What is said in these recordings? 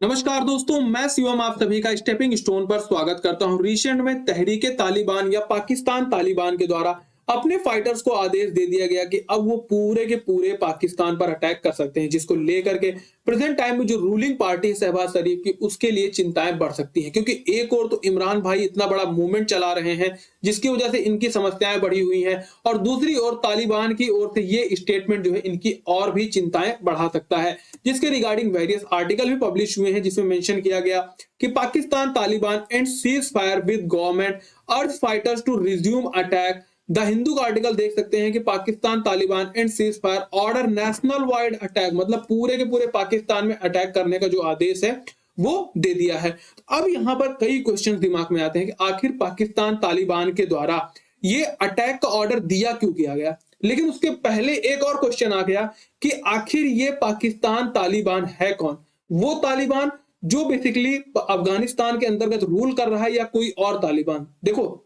नमस्कार दोस्तों, मैं शिवम आप सभी का स्टेपिंग स्टोन पर स्वागत करता हूं। रिसेंट में तहरीके तालिबान या पाकिस्तान तालिबान के द्वारा अपने फाइटर्स को आदेश दे दिया गया कि अब वो पूरे के पूरे पाकिस्तान पर अटैक कर सकते हैं, जिसको लेकर के प्रेजेंट टाइम में जो रूलिंग पार्टी है शहबाज शरीफ की, उसके लिए चिंताएं बढ़ सकती हैं। क्योंकि एक और तो इमरान भाई इतना बड़ा मूवमेंट चला रहे हैं जिसकी वजह से इनकी समस्याएं बढ़ी हुई हैं, और दूसरी ओर तालिबान की ओर से ये स्टेटमेंट जो है इनकी और भी चिंताएं बढ़ा सकता है, जिसके रिगार्डिंग वेरियस आर्टिकल भी पब्लिश हुए हैं, जिसमें मेंशन किया गया कि Pakistan Taliban end ceasefire with government urge fighters to resume attack. The Hindu का आर्टिकल देख सकते हैं कि Pakistan Taliban end ceasefire order national wide attack, मतलब पूरे के पूरे पाकिस्तान में अटैक करने का जो आदेश है वो दे दिया है। तो अब यहां पर कई क्वेश्चन दिमाग में आते हैं कि आखिर पाकिस्तान तालिबान के द्वारा ये अटैक का ऑर्डर दिया क्यों किया गया। लेकिन उसके पहले एक और क्वेश्चन आ गया कि आखिर ये पाकिस्तान तालिबान है कौन? वो तालिबान जो बेसिकली अफगानिस्तान के अंतर्गत रूल कर रहा है, या कोई और तालिबान? देखो,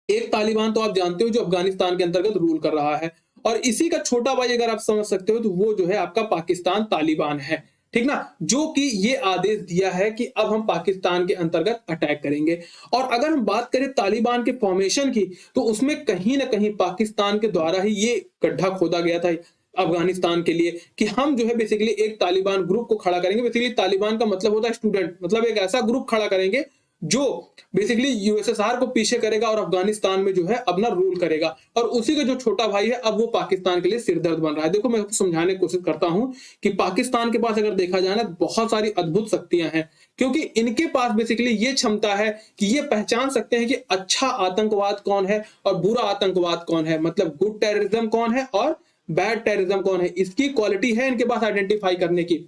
एक तालिबान तो आप जानते हो जो अफगानिस्तान के अंतर्गत रूल कर रहा है, और इसी का छोटा भाई अगर आप समझ सकते हो तो वो जो है आपका पाकिस्तान तालिबान है, ठीक ना, जो कि ये आदेश दिया है कि अब हम पाकिस्तान के अंतर्गत अटैक करेंगे। और अगर हम बात करें तालिबान के फॉर्मेशन की, तो उसमें कहीं ना कहीं पाकिस्तान के द्वारा ही ये गड्ढा खोदा गया था अफगानिस्तान के लिए कि हम जो है बेसिकली एक तालिबान ग्रुप को खड़ा करेंगे। बेसिकली तालिबान का मतलब होता है स्टूडेंट, मतलब एक ऐसा ग्रुप खड़ा करेंगे जो बेसिकली यूएसएसआर को पीछे करेगा और अफगानिस्तान में जो है अपना रूल करेगा, और उसी का जो छोटा भाई है अब वो पाकिस्तान के लिए सिरदर्द बन रहा है। देखो, मैं समझाने की कोशिश करता हूं कि पाकिस्तान के पास अगर देखा जाए ना, बहुत सारी अद्भुत शक्तियां हैं, क्योंकि इनके पास बेसिकली ये क्षमता है कि ये पहचान सकते हैं कि अच्छा आतंकवाद कौन है और बुरा आतंकवाद कौन है, मतलब गुड टेररिज्म कौन है और बैड टेररिज्म कौन है। इसकी क्वालिटी है इनके पास आइडेंटिफाई करने की।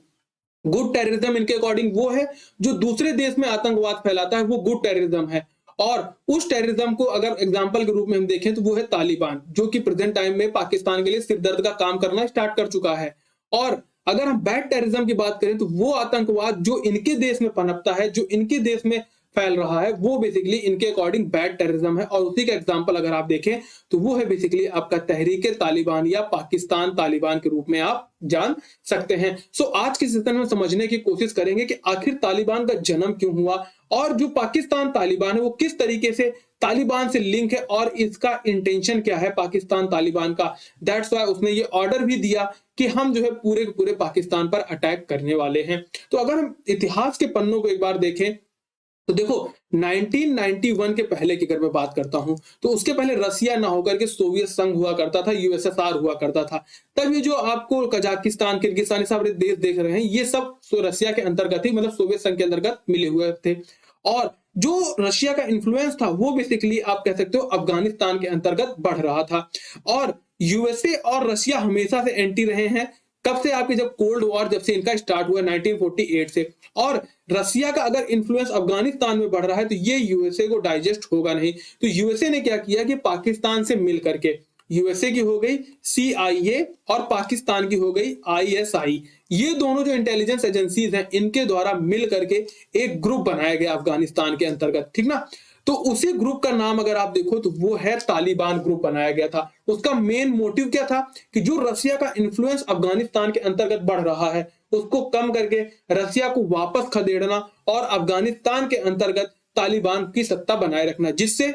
गुड टेररिज्म इनके अकॉर्डिंग वो है जो दूसरे देश में आतंकवाद फैलाता है, वो गुड टेररिज्म है। और उस टेररिज्म को अगर एग्जांपल के रूप में हम देखें तो वो है तालिबान, जो कि प्रेजेंट टाइम में पाकिस्तान के लिए सिरदर्द का काम करना स्टार्ट कर चुका है। और अगर हम बैड टेररिज्म की बात करें तो वो आतंकवाद जो इनके देश में पनपता है, जो इनके देश में फैल रहा है, वो बेसिकली इनके अकॉर्डिंग बैड टेररिज्म है। और उसी का एग्जांपल अगर आप देखें तो वो है बेसिकली आपका तहरीके तालिबान या पाकिस्तान तालिबान के रूप में आप जान सकते हैं। सो आज के सेशन में समझने की कोशिश करेंगे कि आखिर तालिबान का जन्म क्यों हुआ, और जो पाकिस्तान तालिबान है वो किस तरीके से तालिबान से लिंक है, और इसका इंटेंशन क्या है पाकिस्तान तालिबान का। दैट्स वाई उसने ये ऑर्डर भी दिया कि हम जो है पूरे के पूरे पाकिस्तान पर अटैक करने वाले हैं। तो अगर हम इतिहास के पन्नों को एक बार देखें तो देखो, 1991 के पहले की अगर मैं बात करता हूं तो उसके पहले रसिया ना होकर के सोवियत संघ हुआ करता था, यूएसएसआर हुआ करता था। तब ये जो आपको कजाकिस्तान, किर्गिस्तान सारे देश देख रहे हैं, ये सब रसिया के अंतर्गत ही, मतलब सोवियत संघ के अंतर्गत मिले हुए थे। और जो रशिया का इन्फ्लुएंस था वो बेसिकली आप कह सकते हो अफगानिस्तान के अंतर्गत बढ़ रहा था। और यूएसए और रशिया हमेशा से एंटी रहे हैं। कब से? आपके जब कोल्ड वॉर जब से इनका स्टार्ट हुआ 1948 से। और रसिया का अगर इन्फ्लुएंस अफगानिस्तान में बढ़ रहा है तो ये यूएसए को डाइजेस्ट होगा नहीं। तो यूएसए ने क्या किया कि पाकिस्तान से मिल करके, यूएसए की हो गई सीआईए और पाकिस्तान की हो गई आईएसआई, ये दोनों जो इंटेलिजेंस एजेंसीज हैं इनके द्वारा मिल करके एक ग्रुप बनाया गया अफगानिस्तान के अंतर्गत, ठीक ना। तो उसी ग्रुप का नाम अगर आप देखो तो वो है तालिबान ग्रुप बनाया गया था। उसका मेन मोटिव क्या था कि जो रसिया का इन्फ्लुएंस अफगानिस्तान के अंतर्गत बढ़ रहा है उसको कम करके रसिया को वापस खदेड़ना और अफगानिस्तान के अंतर्गत तालिबान की सत्ता बनाए रखना, जिससे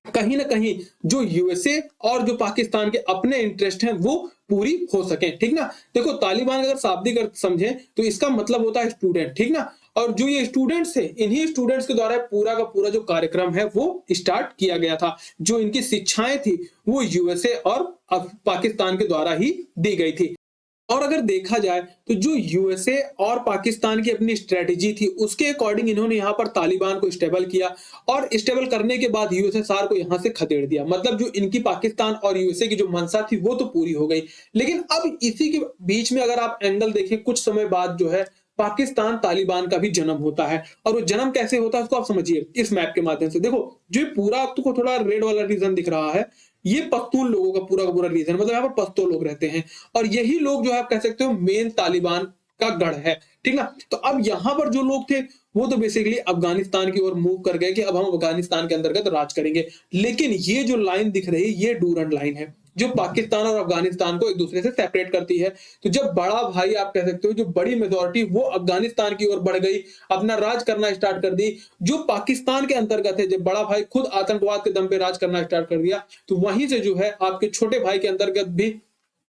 कहीं ना कहीं जो यूएसए और जो पाकिस्तान के अपने इंटरेस्ट हैं वो पूरी हो सके, ठीक ना। देखो, तालिबान अगर शाब्दिक अर्थ समझे तो इसका मतलब होता है स्टूडेंट, ठीक ना। और जो ये स्टूडेंट्स है, इन्हीं स्टूडेंट्स के द्वारा पूरा का पूरा जो कार्यक्रम है वो स्टार्ट किया गया था। जो इनकी शिक्षाएं थी वो यूएसए और पाकिस्तान के द्वारा ही दी गई थी। और अगर देखा जाए तो जो यूएसए और पाकिस्तान की अपनी स्ट्रेटेजी थी उसके अकॉर्डिंग इन्होंने यहाँ पर तालिबान को स्टेबल किया, और स्टेबल करने के बाद यूएसएसआर को यहाँ से खदेड़ दिया। मतलब जो इनकी पाकिस्तान और यूएसए की जो मंशा थी वो तो पूरी हो गई। लेकिन अब इसी के बीच में अगर आप एंगल देखें, कुछ समय बाद जो है पाकिस्तान तालिबान का भी जन्म होता है। और वो जन्म कैसे होता है उसको आप समझिए इस मैप के माध्यम से। देखो, जो पूरा आपको थोड़ा रेड वाला रीजन दिख रहा है, ये पख्तून लोगों का पूरा रीजन, मतलब यहाँ पर पश्तो लोग रहते हैं, और यही लोग जो है आप कह सकते हो मेन तालिबान का गढ़ है, ठीक ना। तो अब यहाँ पर जो लोग थे वो तो बेसिकली अफगानिस्तान की ओर मूव कर गए कि अब हम अफगानिस्तान के अंतर्गत राज करेंगे। लेकिन ये जो लाइन दिख रही है ये डूरंड लाइन है। जो पाकिस्तान और अफगानिस्तान को एक दूसरे से सेपरेट करती है। तो जब बड़ा भाई आप कह सकते हो, जो बड़ी मेजोरिटी वो अफगानिस्तान की ओर बढ़ गई, अपना राज करना स्टार्ट कर दी, जो पाकिस्तान के अंतर्गत है, जब बड़ा भाई खुद आतंकवाद के दम पे राज करना स्टार्ट कर दिया, तो वहीं से जो है आपके छोटे भाई के अंतर्गत भी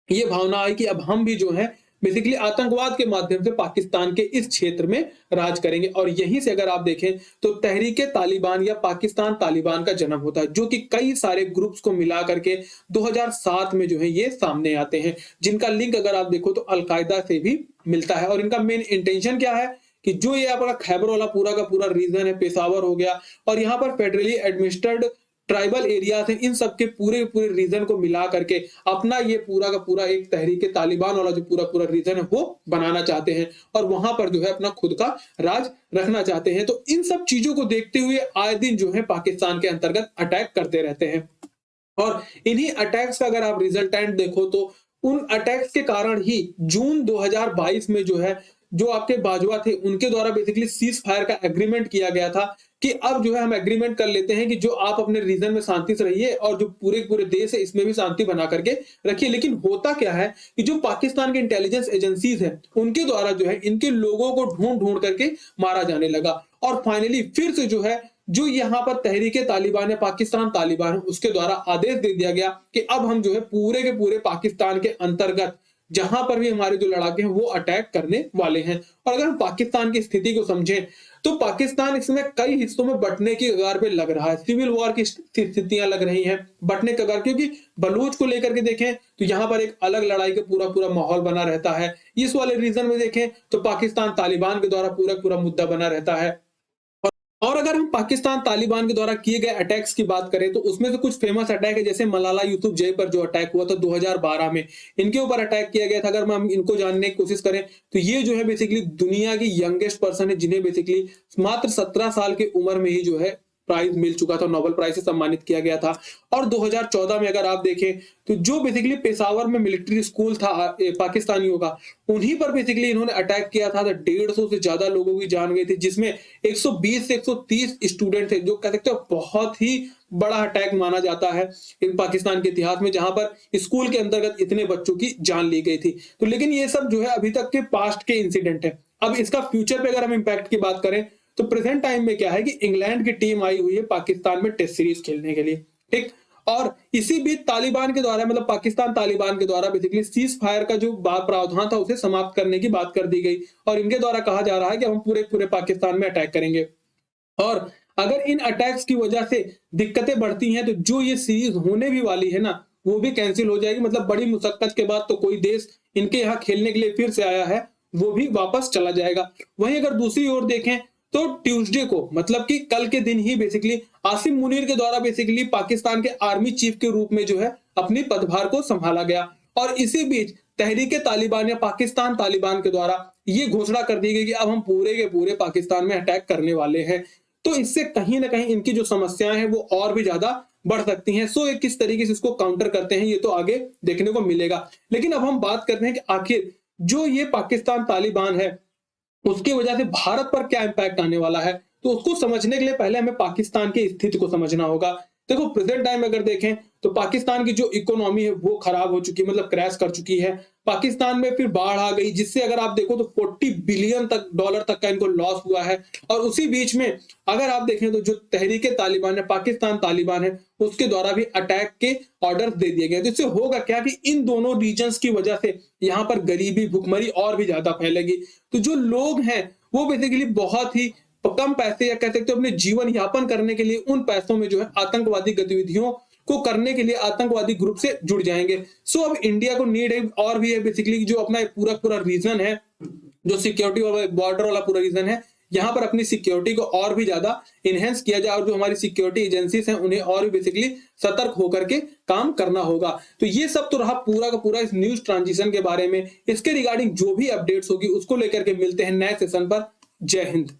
ये भावना आई कि अब हम भी जो है बेसिकली आतंकवाद के माध्यम से पाकिस्तान के इस क्षेत्र में राज करेंगे। और यहीं से अगर आप देखें तो तहरीके तालिबान या पाकिस्तान तालिबान का जन्म होता है, जो कि कई सारे ग्रुप्स को मिला करके 2007 में जो है ये सामने आते हैं, जिनका लिंक अगर आप देखो तो अलकायदा से भी मिलता है। और इनका मेन इंटेंशन क्या है कि जो ये आपका खैबर वाला पूरा का पूरा रीजन है, पेशावर हो गया, और यहाँ पर फेडरली एडमिनिस्ट्रेड ट्राइबल एरियाज हैं, इन सब के पूरे पूरे रीजन को मिला करके अपना ये पूरा का पूरा एक तहरीके तालिबान वाला जो पूरा पूरा रीजन है वो बनाना चाहते हैं, और वहां पर जो है अपना खुद का राज रखना चाहते हैं। तो इन सब चीजों को देखते हुए आए दिन जो है पाकिस्तान के अंतर्गत अटैक करते रहते हैं। और इन्हीं अटैक्स का अगर आप रिजल्टेंट देखो तो उन अटैक्स के कारण ही जून 2022 में जो है, जो आपके बाजवा थे उनके द्वारा बेसिकली सीज फायर का एग्रीमेंट किया गया था कि अब जो है हम एग्रीमेंट कर लेते हैं कि जो आप अपने रीजन में शांति से रहिए और जो पूरे पूरे देश है इसमें भी शांति बना करके रखिए। लेकिन होता क्या है कि जो पाकिस्तान के इंटेलिजेंस एजेंसीज हैं उनके द्वारा जो है इनके लोगों को ढूंढ ढूंढ करके मारा जाने लगा, और फाइनली फिर से जो है जो यहाँ पर तहरीके तालिबान या पाकिस्तान तालिबान है उसके द्वारा आदेश दे दिया गया कि अब हम जो है पूरे के पूरे पाकिस्तान के अंतर्गत जहां पर भी हमारे जो लड़ाके हैं वो अटैक करने वाले हैं। और अगर हम पाकिस्तान की स्थिति को समझें तो पाकिस्तान इसमें कई हिस्सों में बंटने की कगार पे लग रहा है, सिविल वॉर की स्थितियां लग रही हैं, बंटने की कगार, क्योंकि बलूच को लेकर के देखें तो यहाँ पर एक अलग लड़ाई का पूरा पूरा माहौल बना रहता है। इस वाले रीजन में देखें तो पाकिस्तान तालिबान के द्वारा पूरा पूरा मुद्दा बना रहता है। और अगर हम पाकिस्तान तालिबान के द्वारा किए गए अटैक्स की बात करें तो उसमें से कुछ फेमस अटैक है, जैसे मलाला यूसुफजई पर जो अटैक हुआ था 2012 में, इनके ऊपर अटैक किया गया था। अगर हम इनको जानने की कोशिश करें तो ये जो है बेसिकली दुनिया की यंगेस्ट पर्सन है, जिन्हें बेसिकली मात्र 17 साल की उम्र में ही जो है प्राइज मिल चुका था, नोबेल प्राइज से सम्मानित किया गया था। और 2014 में अगर आप देखें तो जो बेसिकली पेशावर में मिलिट्री स्कूल था पाकिस्तानियों का, उन्हीं पर बेसिकली इन्होंने अटैक किया था। 150 से ज्यादा लोगों की जान गई थी, जिसमें 120 से 130 स्टूडेंट थे, जो कह सकते हो बहुत ही बड़ा अटैक माना जाता है पाकिस्तान के इतिहास में, जहां पर स्कूल के अंतर्गत इतने बच्चों की जान ली गई थी। तो लेकिन ये सब जो है अभी तक के पास्ट के इंसिडेंट है। अब इसका फ्यूचर पे अगर हम इम्पैक्ट की बात करें तो प्रेजेंट टाइम में क्या है कि इंग्लैंड की टीम आई हुई है पाकिस्तान में टेस्ट सीरीज खेलने के लिए, ठीक। और इसी बीच तालिबान के द्वारा, मतलब पाकिस्तान तालिबान के द्वारा बेसिकली सीज फायर का जो प्रावधान था उसे समाप्त करने की बात कर दी गई, और इनके द्वारा कहा जा रहा है कि हम पूरे पूरे पाकिस्तान में अटैक करेंगे। और अगर इन अटैक्स की वजह से दिक्कतें बढ़ती हैं तो जो ये सीरीज होने भी वाली है ना वो भी कैंसिल हो जाएगी। मतलब बड़ी मुशक्कत के बाद तो कोई देश इनके यहाँ खेलने के लिए फिर से आया है, वो भी वापस चला जाएगा। वहीं अगर दूसरी ओर देखें तो ट्यूसडे को, मतलब कि कल के दिन ही बेसिकली आसिम मुनीर के द्वारा बेसिकली पाकिस्तान के आर्मी चीफ के रूप में जो है अपनी पदभार को संभाला गया। और इसी बीच तहरीके तालिबान या पाकिस्तान तालिबान के द्वारा ये घोषणा कर दी गई कि अब हम पूरे के पूरे पाकिस्तान में अटैक करने वाले हैं। तो इससे कहीं ना कहीं इनकी जो समस्याएं हैं वो और भी ज्यादा बढ़ सकती हैं। सो एक किस तरीके से इसको काउंटर करते हैं ये तो आगे देखने को मिलेगा। लेकिन अब हम बात करते हैं कि आखिर जो ये पाकिस्तान तालिबान है उसकी वजह से भारत पर क्या इंपैक्ट आने वाला है। तो उसको समझने के लिए पहले हमें पाकिस्तान की स्थिति को समझना होगा। देखो प्रेजेंट टाइम में अगर देखें तो पाकिस्तान की जो इकोनॉमी है वो खराब हो चुकी है, मतलब क्रैश कर चुकी है। पाकिस्तान में फिर बाढ़ आ गई, जिससे अगर आप देखो तो 40 बिलियन डॉलर तक का इनको लॉस हुआ है। और उसी बीच में अगर आप देखें तो जो तहरीके तालिबान है, पाकिस्तान तालिबान है, उसके द्वारा भी अटैक के ऑर्डर दे दिए गए। जिससे होगा क्या कि इन दोनों रीजन्स की वजह से यहाँ पर गरीबी, भुखमरी और भी ज्यादा फैलेगी। तो जो लोग हैं वो बेसिकली बहुत ही कम पैसे या कह सकते हो अपने जीवन यापन करने के लिए उन पैसों में जो है आतंकवादी गतिविधियों को करने के लिए आतंकवादी ग्रुप से जुड़ जाएंगे। सो अब इंडिया को नीड है और भी है बेसिकली जो अपना पूरा पूरा रीजन है, जो सिक्योरिटी वाला बॉर्डर वाला पूरा रीजन है, यहाँ पर अपनी सिक्योरिटी को और भी ज्यादा इनहेंस किया जाए और जो हमारी सिक्योरिटी एजेंसीज हैं उन्हें और भी बेसिकली सतर्क होकर के काम करना होगा। तो ये सब तो रहा पूरा का पूरा इस न्यूज ट्रांजिशन के बारे में। इसके रिगार्डिंग जो भी अपडेट्स होगी उसको लेकर के मिलते हैं नए सेशन पर। जय हिंद।